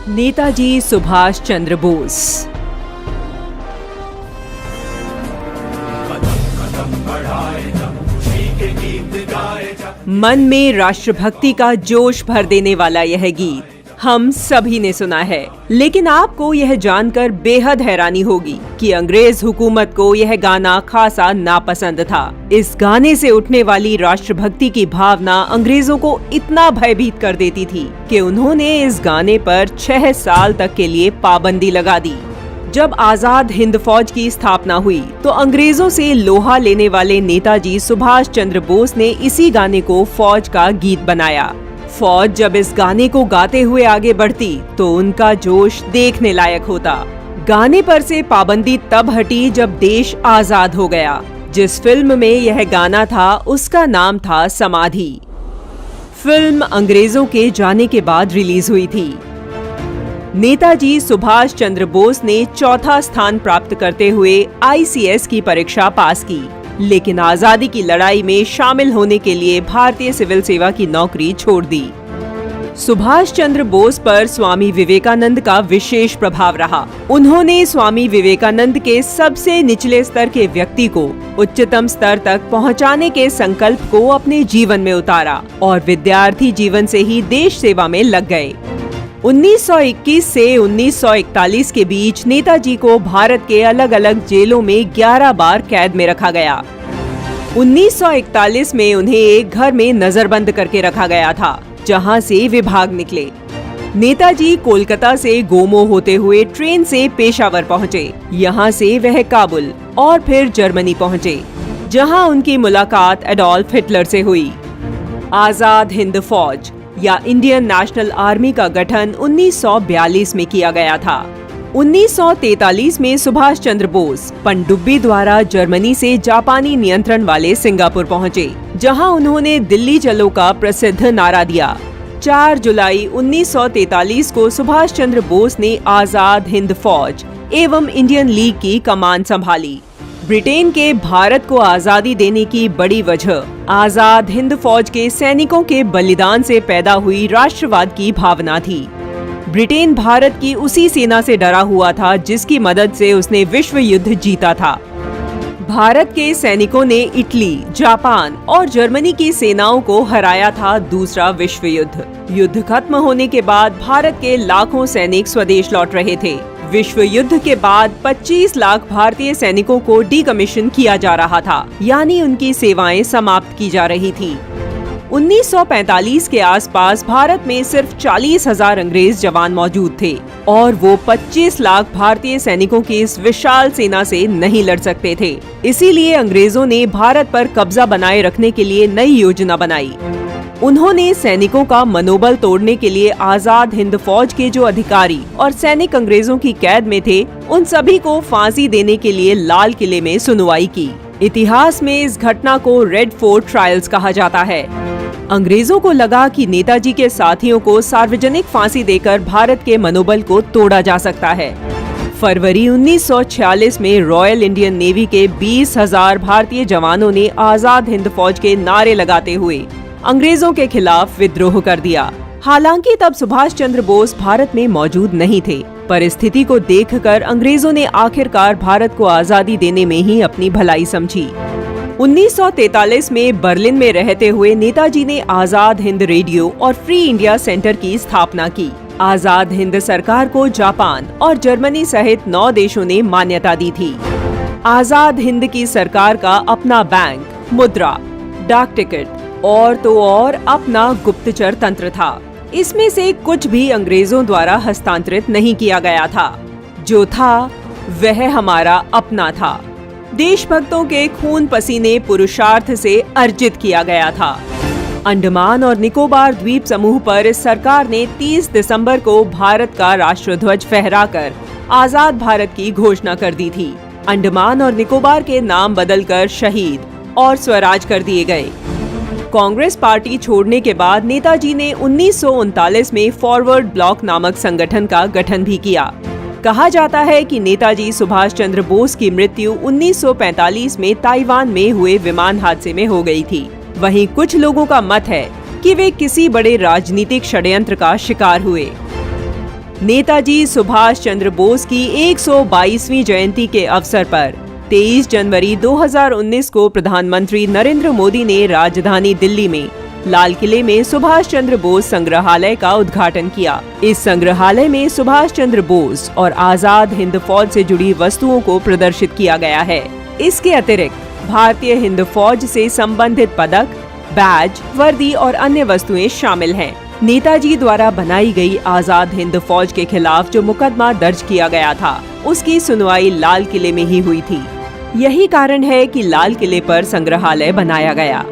नेताजी सुभाष चंद्र बोस। मन में राष्ट्रभक्ति का जोश भर देने वाला यह गीत हम सभी ने सुना है, लेकिन आपको यह जानकर बेहद हैरानी होगी कि अंग्रेज हुकूमत को यह गाना खासा नापसंद था। इस गाने से उठने वाली राष्ट्रभक्ति की भावना अंग्रेजों को इतना भयभीत कर देती थी कि उन्होंने इस गाने पर 6 साल तक के लिए पाबंदी लगा दी। जब आजाद हिंद फौज की स्थापना हुई तो अंग्रेजों से लोहा लेने वाले नेताजी सुभाष चंद्र बोस ने इसी गाने को फौज का गीत बनाया। फौज जब इस गाने को गाते हुए आगे बढ़ती तो उनका जोश देखने लायक होता। गाने पर से पाबंदी तब हटी जब देश आजाद हो गया। जिस फिल्म में यह गाना था उसका नाम था समाधि। फिल्म अंग्रेजों के जाने के बाद रिलीज हुई थी। नेताजी सुभाष चंद्र बोस ने चौथा स्थान प्राप्त करते हुए ICS की परीक्षा पास की, लेकिन आजादी की लड़ाई में शामिल होने के लिए भारतीय सिविल सेवा की नौकरी छोड़ दी। सुभाष चंद्र बोस पर स्वामी विवेकानंद का विशेष प्रभाव रहा। उन्होंने स्वामी विवेकानंद के सबसे निचले स्तर के व्यक्ति को उच्चतम स्तर तक पहुंचाने के संकल्प को अपने जीवन में उतारा और विद्यार्थी जीवन से ही देश सेवा में लग गए। 1921 से 1941 के बीच नेताजी को भारत के अलग अलग जेलों में 11 बार कैद में रखा गया। 1941 में उन्हें एक घर में नजरबंद करके रखा गया था, जहां से विभाग निकले। नेताजी कोलकाता से गोमो होते हुए ट्रेन से पेशावर पहुंचे। यहां से वह काबुल और फिर जर्मनी पहुंचे, जहां उनकी मुलाकात एडोल्फ हिटलर से हुई। आजाद हिंद फौज या इंडियन नेशनल आर्मी का गठन 1942 में किया गया था। 1943 में सुभाष चंद्र बोस पनडुब्बी द्वारा जर्मनी से जापानी नियंत्रण वाले सिंगापुर पहुंचे, जहां उन्होंने दिल्ली चलो का प्रसिद्ध नारा दिया। 4 जुलाई 1943 को सुभाष चंद्र बोस ने आजाद हिंद फौज एवं इंडियन लीग की कमान संभाली। ब्रिटेन के भारत को आजादी देने की बड़ी वजह आजाद हिंद फौज के सैनिकों के बलिदान से पैदा हुई राष्ट्रवाद की भावना थी। ब्रिटेन भारत की उसी सेना से डरा हुआ था जिसकी मदद से उसने विश्व युद्ध जीता था। भारत के सैनिकों ने इटली, जापान और जर्मनी की सेनाओं को हराया था दूसरा विश्व युद्ध। युद्ध खत्म होने के बाद भारत के लाखों सैनिक स्वदेश लौट रहे थे। विश्व युद्ध के बाद 25 लाख भारतीय सैनिकों को डीकमीशन किया जा रहा था, यानी उनकी सेवाएं समाप्त की जा रही थी। 1945 के आसपास भारत में सिर्फ 40,000 अंग्रेज जवान मौजूद थे और वो 25 लाख भारतीय सैनिकों की इस विशाल सेना से नहीं लड़ सकते थे। इसीलिए अंग्रेजों ने भारत पर कब्जा बनाए रखने के लिए नई योजना बनाई। उन्होंने सैनिकों का मनोबल तोड़ने के लिए आजाद हिंद फौज के जो अधिकारी और सैनिक अंग्रेजों की कैद में थे, उन सभी को फांसी देने के लिए लाल किले में सुनवाई की। इतिहास में इस घटना को रेड फोर्ट ट्रायल्स कहा जाता है। अंग्रेजों को लगा कि नेताजी के साथियों को सार्वजनिक फांसी देकर भारत के मनोबल को तोड़ा जा सकता है। फरवरी 1946 में रॉयल इंडियन नेवी के 20,000 भारतीय जवानों ने आजाद हिंद फौज के नारे लगाते हुए अंग्रेजों के खिलाफ विद्रोह कर दिया। हालांकि तब सुभाष चंद्र बोस भारत में मौजूद नहीं थे। परिस्थिति को देखकर अंग्रेजों ने आखिरकार भारत को आजादी देने में ही अपनी भलाई समझी। 1943 में बर्लिन में रहते हुए नेताजी ने आजाद हिंद रेडियो और फ्री इंडिया सेंटर की स्थापना की। आजाद हिंद सरकार को जापान और जर्मनी सहित 9 देशों ने मान्यता दी थी। आजाद हिंद की सरकार का अपना बैंक, मुद्रा, डाक टिकट और तो और अपना गुप्तचर तंत्र था। इसमें से कुछ भी अंग्रेजों द्वारा हस्तांतरित नहीं किया गया था। जो था वह हमारा अपना था। देशभक्तों के खून पसीने पुरुषार्थ से अर्जित किया गया था। अंडमान और निकोबार द्वीप समूह पर इस सरकार ने 30 दिसंबर को भारत का राष्ट्रध्वज फहराकर आजाद भारत की घोषणा कर दी थी। अंडमान और निकोबार के नाम बदलकर शहीद और स्वराज कर दिए गए। कांग्रेस पार्टी छोड़ने के बाद नेताजी ने 1939 में फॉरवर्ड ब्लॉक नामक संगठन का गठन भी किया। कहा जाता है कि नेताजी सुभाष चंद्र बोस की मृत्यु 1945 में ताइवान में हुए विमान हादसे में हो गई थी। वहीं कुछ लोगों का मत है कि वे किसी बड़े राजनीतिक षड्यंत्र का शिकार हुए। नेताजी सुभाष चंद्र बोस की 122वीं जयंती के अवसर पर 23 जनवरी 2019 को प्रधानमंत्री नरेंद्र मोदी ने राजधानी दिल्ली में लाल किले में सुभाष चंद्र बोस संग्रहालय का उद्घाटन किया। इस संग्रहालय में सुभाष चंद्र बोस और आजाद हिंद फौज से जुड़ी वस्तुओं को प्रदर्शित किया गया है। इसके अतिरिक्त भारतीय हिंद फौज से संबंधित पदक, बैज, वर्दी और अन्य वस्तुएं शामिल हैं। नेताजी द्वारा बनाई गई आजाद हिंद फौज के खिलाफ जो मुकदमा दर्ज किया गया था, उसकी सुनवाई लाल किले में ही हुई थी। यही कारण है कि लाल किले पर संग्रहालय बनाया गया।